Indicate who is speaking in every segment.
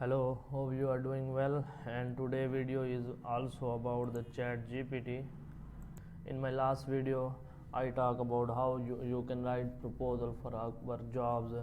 Speaker 1: Hello, hope you are doing well, and today video is also about the chat GPT. In my last video I talk about how you can write proposal for Upwork jobs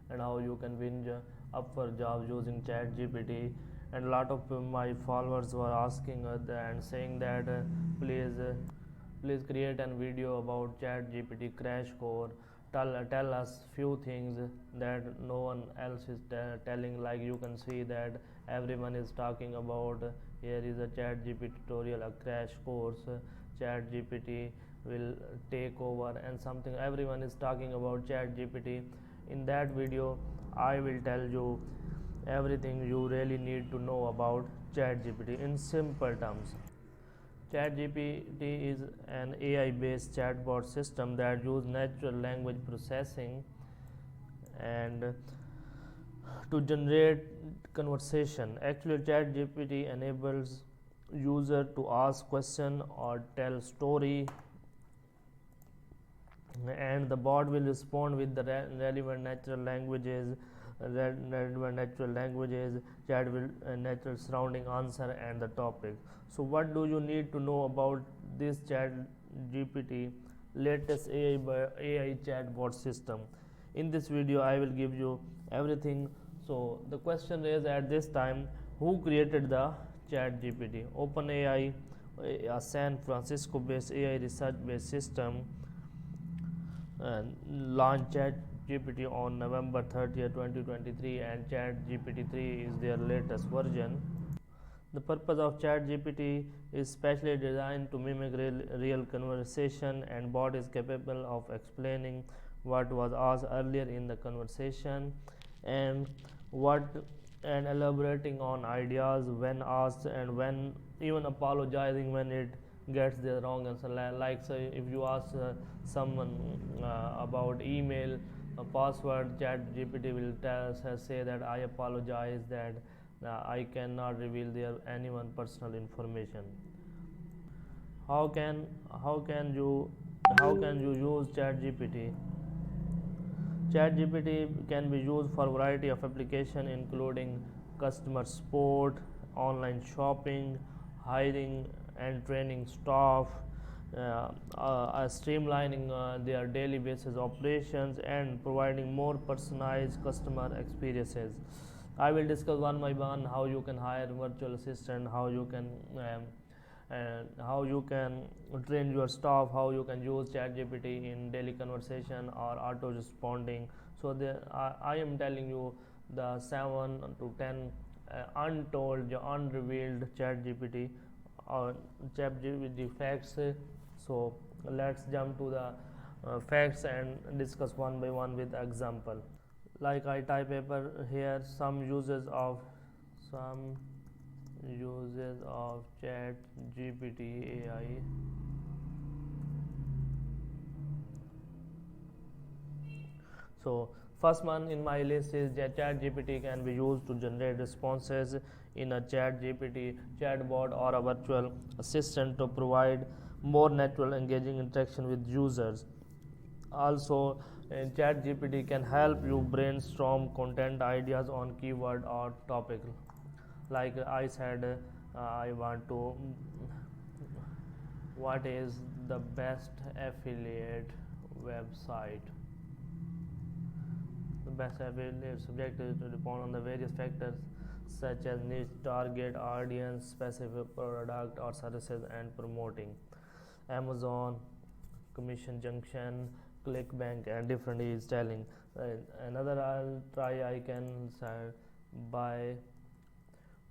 Speaker 1: and how you can win Upwork jobs using chat GPT, and a lot of my followers were asking and saying that please create a video about chat GPT crash course. Tell us few things that no one else is telling. Like you can see that everyone is talking about here is a chat GPT tutorial, a crash course, chat GPT will take over and something. Everyone is talking about chat GPT. In that video I will tell you everything you really need to know about chat GPT in simple terms. ChatGPT is an AI-based chatbot system that uses natural language processing and to generate conversation. Actually, ChatGPT enables user to ask question or tell story, and the bot will respond with the relevant natural languages. Chat will natural surrounding answer and the topic. So what do you need to know about this chat GPT latest AI chatbot system? In this video I will give you everything. So the question is at this time, who created the chat GPT? OpenAI, a San Francisco based AI research based system, launched ChatGPT on November 30th, 2023, and ChatGPT 3 is their latest version. The purpose of ChatGPT is specially designed to mimic real conversation, and bot is capable of explaining what was asked earlier in the conversation and elaborating on ideas when asked, and when even apologizing when it gets the wrong answer. Like say if you ask someone about email password, chat GPT will say that I apologize that I cannot reveal their anyone personal information. How can you use chat GPT? ChatGPT can be used for a variety of applications including customer support, online shopping, hiring and training staff, streamlining their daily basis operations, and providing more personalized customer experiences. I will discuss one by one how you can hire virtual assistant, how you can train your staff, how you can use ChatGPT in daily conversation or auto responding. So I am telling you the 7 to 10 untold, unrevealed ChatGPT or ChatGPT facts. So let's jump to the facts and discuss one by one with example. Like I type paper here, some uses of chat GPT AI. So first one in my list is that chat GPT can be used to generate responses in a chat GPT chatbot or a virtual assistant to provide more natural engaging interaction with users. Also, chat GPT can help you brainstorm content ideas on keyword or topic. Like I said, I want to what is the best affiliate website. The best affiliate subject is to depend on the various factors such as niche, target audience, specific product or services, and promoting. Amazon, commission junction, clickbank, and different is telling. Another I'll try, I can say by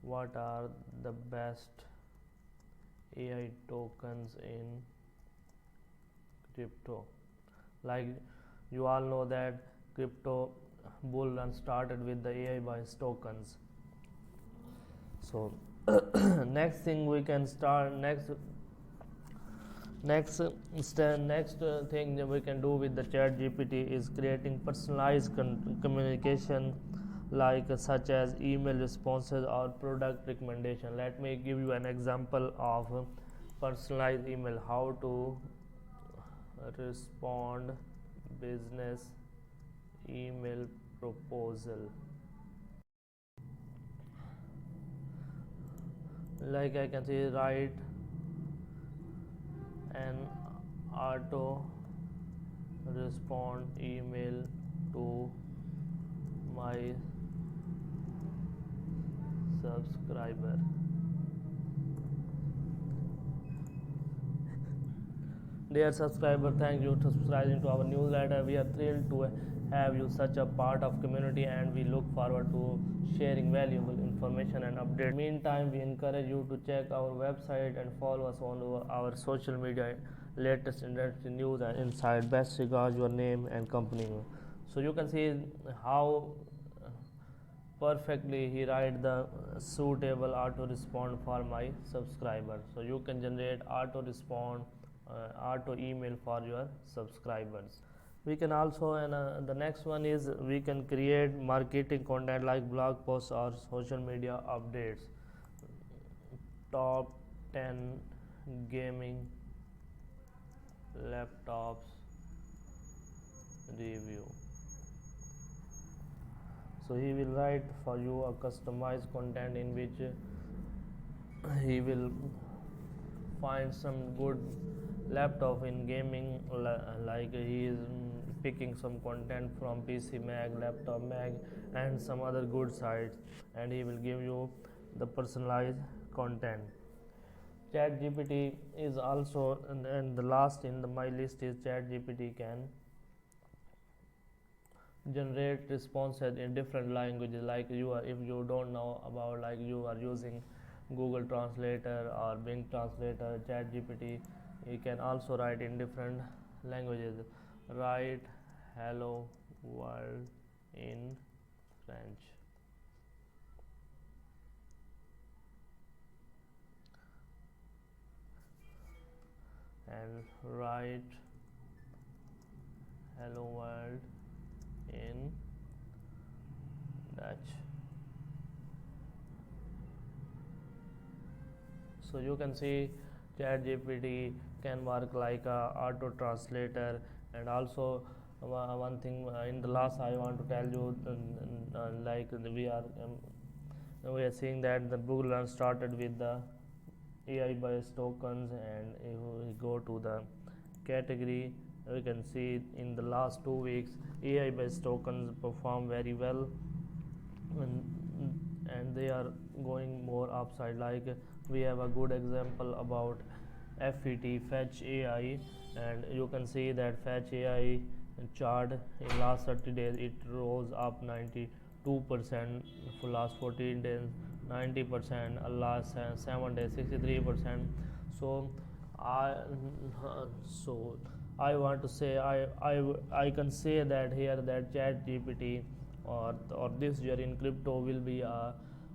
Speaker 1: what are the best AI tokens in crypto. Like you all know that crypto bull run started with the AI based tokens. So next thing we can start next thing that we can do with the chat GPT is creating personalized communication, like such as email responses or product recommendation. Let me give you an example of personalized email. How to respond business email proposal. like I can see, write an auto respond email to my subscriber. Dear subscriber, thank you for subscribing to our newsletter. We are thrilled to have you such a part of community, and we look forward to sharing valuable information and updates. Meantime, we encourage you to check our website and follow us on our social media, latest industry news and insight. Best regards, your name and company. So you can see how perfectly he write the suitable auto respond for my subscriber. So you can generate auto respond, auto email for your subscribers. We can also, and the next one is, we can create marketing content like blog posts or social media updates. Top 10 gaming laptops review. So he will write for you a customized content in which he will find some good laptop in gaming, like he is picking some content from PC Mag, Laptop Mag, and some other good sites, and he will give you the personalized content. ChatGPT is also, and the last in my list is ChatGPT can generate responses in different languages. Like if you don't know about, like you are using Google Translator or Bing Translator, ChatGPT, you can also write in different languages. Write hello world in French. And write hello world in Dutch. So you can see ChatGPT can work like a auto translator. And also one thing, in the last I want to tell you, like we are seeing that the Google Learn started with the AI based tokens, and if we go to the category, we can see in the last 2 weeks AI based tokens perform very well, and they are going more upside. Like we have a good example about FET, Fetch AI, and you can see that Fetch AI chart in last 30 days it rose up 92% for last 14 days, 90%, last 7 days 63%. So I so I want to say, I can say that here that ChatGPT or this year in crypto will be a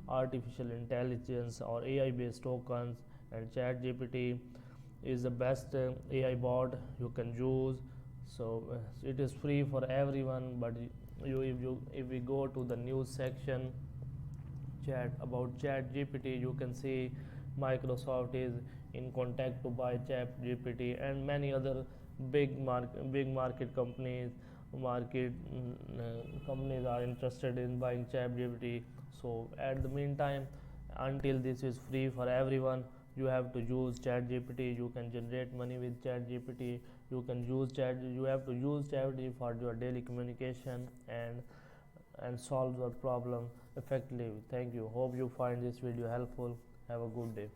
Speaker 1: artificial intelligence or AI based tokens, and ChatGPT is the best AI bot you can use. So it is free for everyone, but if we go to the news section, chat about ChatGPT, you can see Microsoft is in contact to buy ChatGPT, and many other big market companies companies are interested in buying ChatGPT. So at the meantime, until this is free for everyone, you have to use ChatGPT. You can generate money with ChatGPT. You have to use ChatGPT for your daily communication and solve your problem effectively. Thank you. Hope you find this video helpful. Have a good day.